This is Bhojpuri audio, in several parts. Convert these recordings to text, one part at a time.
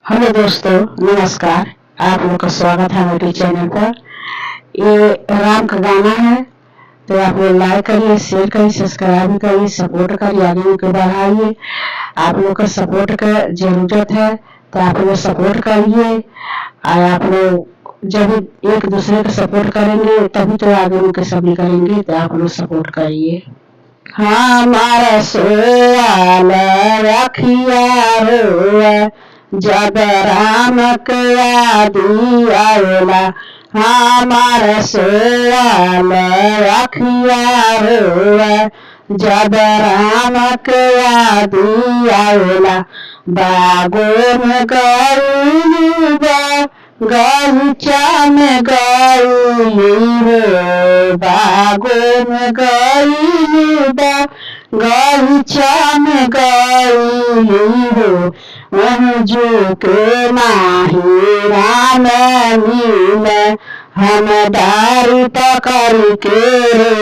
हेलो दोस्तों, नमस्कार। आप लोग का स्वागत है मेरे चैनल पर। ये राम का गाना है, तो आप लोग लाइक करिए, शेयर करिए, सब्सक्राइब करिए, सपोर्ट करिए, आगे को बढ़ाइए। आप लोग का सपोर्ट का जरूरत है, तो आप लोग सपोर्ट करिए। और आप लोग जब एक दूसरे का सपोर्ट करेंगे तभी तो आगे उनके सभी करेंगे, तो आप लोग सपोर्ट करिए। हमारा सोयाल रखिया रोआ, जब राम यादी आवेला। हमारा सोयाल रखिया रोआ, जब राम यादी आवेला। बागों में गई गलीचा में गई रे, बागों में गई गलीचा में गई हो। जो के नाही राम नील, हम दारू पकड़ के रे।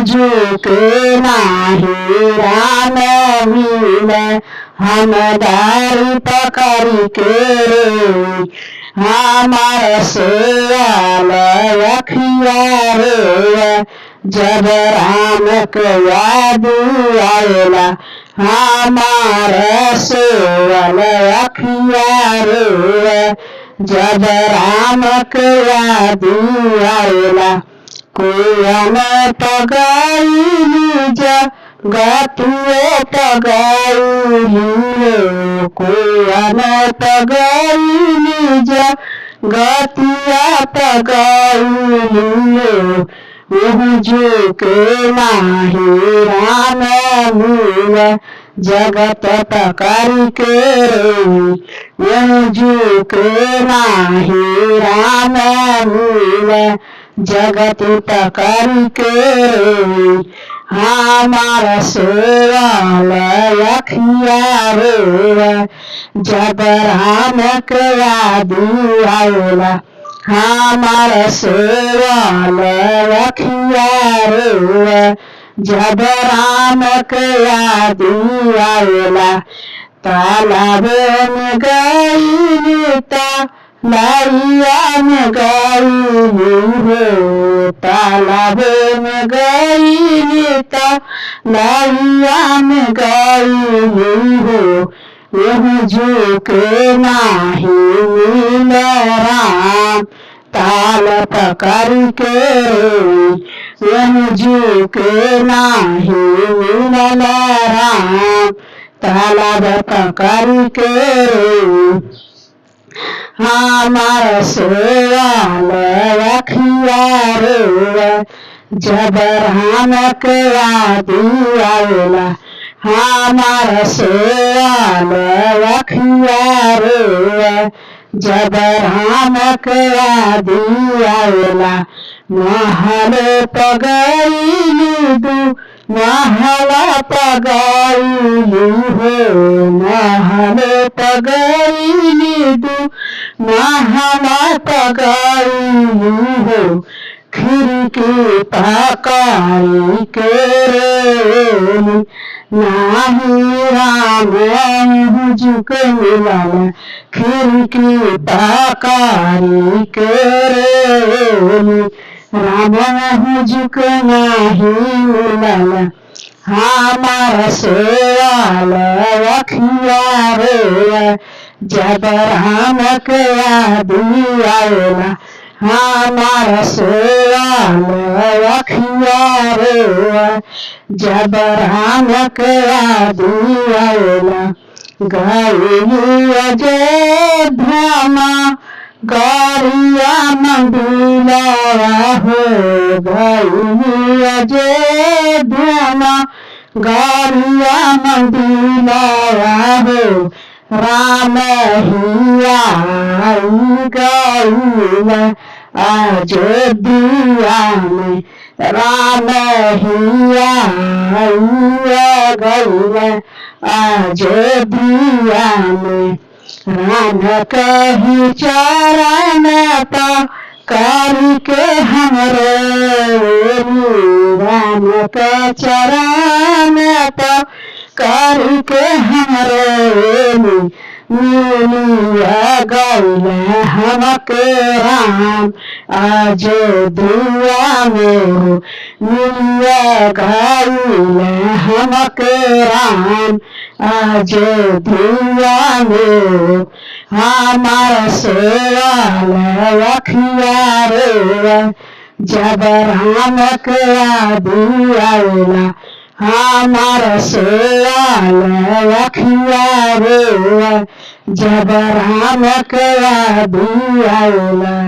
जो के नाही राम नील, हम दारू पकड़ के रे। हमारा सोयाल रखिया रे, जब राम के याद आवेला। हमारा सोयाल रखिया रे, जब राम के याद आवेला। कोयन पगाई जा गतुए पगाई, कोयन पगाई जा गतिया पगाई। जो के नाही राम नील, जगत पकड़ के रे। जो के नाही राम नील, जगत पकड़ के रे। हमारा सोयाल रखिया रे, जब राम के याद आवेला। हमारा सोयाल रखिया रे, जब राम के याद आवेला। तालाब में गई लैया में गई हो, तालाब में गई लैया में गई हो। जो के नाही नील राम, ताल पकड़ के रे। जो के नाही नील राम, तालाब पकड़ के रे। हमारा सोयाल रखिया रे, जब राम के याद आवेला। हमारा सोयाल रखिया रे, जब राम के याद आवेला। महल पगई महल पगई हो, महल पगई महल पगई हो। खिड़की पकड़ी के रे, नाही राम झुक मिलल। खिड़की पकड़ी के रे, राम झुक नाही मिलल। हमारा सोयाल रखिया रे, जब राम के याद आवेला। हमारा सोयाल रखिया रे, जब राम के याद आवेला। गई अयोध्या में गरिया मंदिला हो, गई अयोध्या में गरिया मंदिला हो। राम हिया गई अयोध्या में, राम हिया गई अयोध्या में। राम कही चरण करके हमरे, राम के चरण करके हमरे मिलिया गईले हमके राम आज दुआ में हो मिलिया गईले हमके राम आज दुआ में हो हमारा सोवाल रखिया रे जब राम के आदि आवेला हमारा सोवाल रखिया रे जब राम के आदि आवेला।